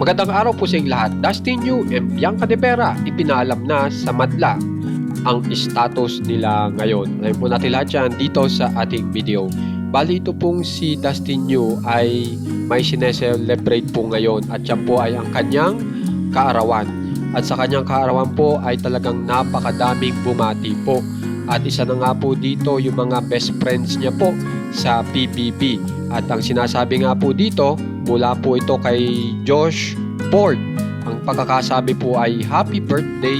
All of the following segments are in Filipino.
Magandang araw po sa inyong lahat. Dustin Yu and Bianca De Vera ipinaalam na sa madla ang status nila ngayon. Ngayon po natin lahat yan dito sa ating video. Bali ito pong si Dustin Yu ay may sineselebrate po ngayon at siya po ay ang kanyang kaarawan. At sa kanyang kaarawan po ay talagang napakadaming bumati po. At isa na nga po dito yung mga best friends niya po sa PBB. At ang sinasabi nga po dito, mula po ito kay Josh Ford. Ang pagkakasabi po ay happy birthday,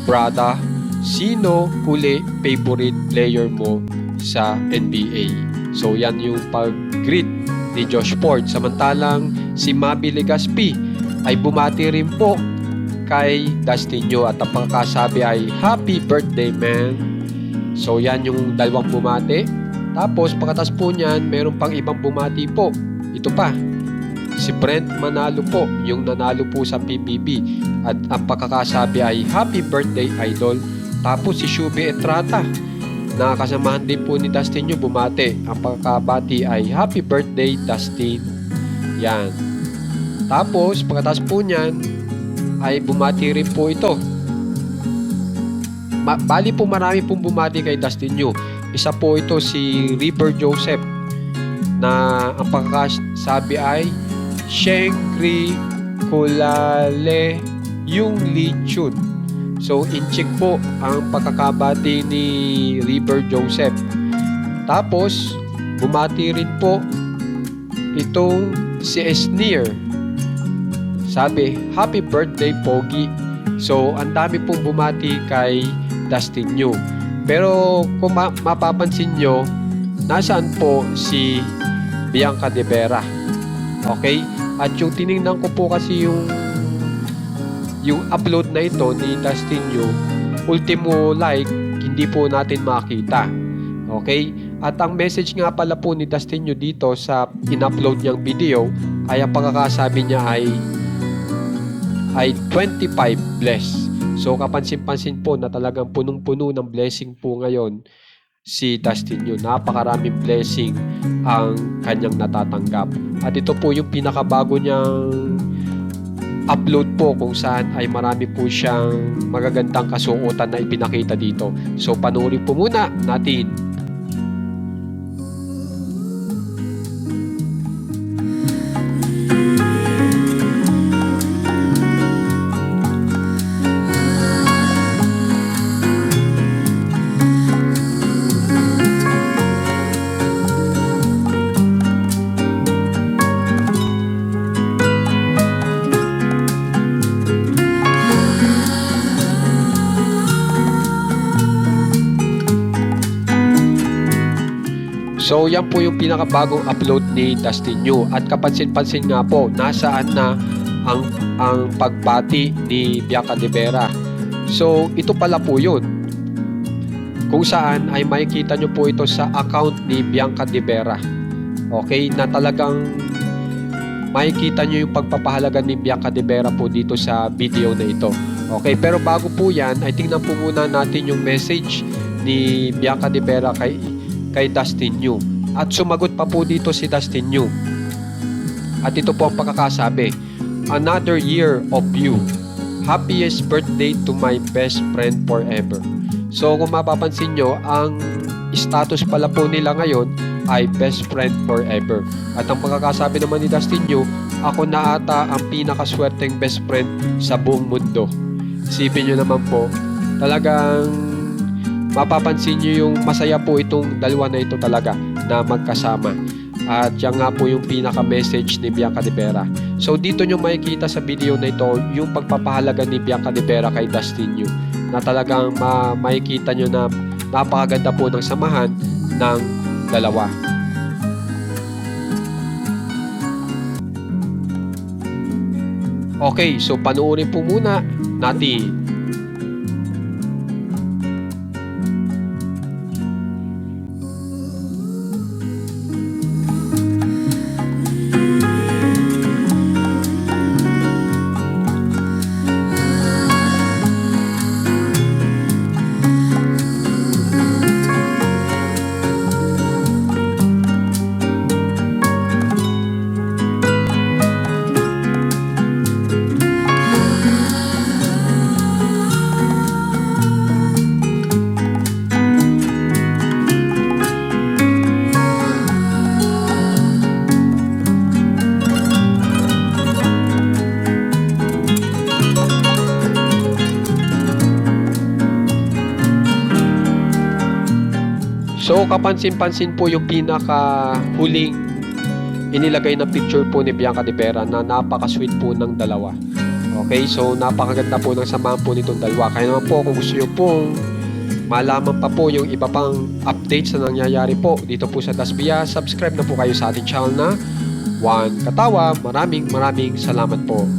brother. Sino huli favorite player mo sa NBA? So yan yung pag-greet ni Josh Ford. Samantalang si Mabi Legaspi ay bumati rin po kay Dustin Yu at ang pagkakasabi ay happy birthday man. So yan yung dalawang bumati. Tapos pagkatas po niyan, meron pang ibang bumati po. Ito pa, si Brent Manalo po, yung nanalo po sa PBB. At ang pagkakasabi ay happy birthday idol. Tapos si Shubi Etrata, nakakasamahan din po ni Dustin Yu bumati. Ang pagkabati ay happy birthday Dustin. Yan. Tapos pagkatas po niyan, ay bumati rin po ito. Bali po marami pong bumati kay Dustin Yu. Isa po ito si River Joseph na ang pagkakasabi ay Shengri Kulale yung Lichun. So in-check po ang pagkakabati ni River Joseph. Tapos bumati rin po itong si Esnir. Sabi, happy birthday Pogi. So ang dami pong bumati kay Dustin Yu. Pero kung mapapansin nyo, nasaan po si Bianca De Vera? Okay? At yung tinignan ko po kasi yung upload na ito ni Dustin Yu, ultimo like, hindi po natin makita. Okay? At ang message nga pala po ni Dustin Yu dito sa in-upload niyang video ay ang pagkakasabi niya ay 25 bless. So kapansin-pansin po na talagang punong-puno ng blessing po ngayon si Dustin Yu. Napakaraming blessing ang kanyang natatanggap. At ito po yung pinakabago niyang upload po kung saan ay marami po siyang magagandang kasuotan na ipinakita dito. So panoorin po muna natin. So yan po yung pinakabagong upload ni Dustin Yu. At kapansin-pansin nga po, nasaan na ang pagbati ni Bianca De Vera. So ito pala po yun. Kung saan ay makikita nyo po ito sa account ni Bianca De Vera. Okay, na talagang makikita nyo yung pagpapahalaga ni Bianca De Vera po dito sa video na ito. Okay, pero bago po yan, ay tingnan po muna natin yung message ni Bianca De Vera kay Dustin Yu. At sumagot pa po dito si Dustin Yu. At ito po ang pagkakasabi. Another year of you. Happiest birthday to my best friend forever. So kung mapapansin nyo, ang status pala po nila ngayon ay best friend forever. At ang pagkakasabi naman ni Dustin Yu, ako na ata ang pinakaswerteng best friend sa buong mundo. Isipin nyo naman po, talagang mapapansin nyo yung masaya po itong dalawa na ito talaga na magkasama. At yan nga po yung pinaka-message ni Bianca De Vera. So dito nyo makikita sa video na ito yung pagpapahalaga ni Bianca De Vera kay Dustin Yu. Na talagang makikita nyo na napakaganda po ng samahan ng dalawa. Okay, so panoorin po muna natin. So kapansin-pansin po yung pinaka huling inilagay na picture po ni Bianca De Vera na napaka-sweet po ng dalawa. Okay, so napakaganda po ng samahan po nitong dalawa. Kaya naman po kung gusto nyo pong malaman pa po yung iba pang updates na nangyayari po dito po sa Dasbia, subscribe na po kayo sa ating channel na Juan Katawa. Maraming salamat po.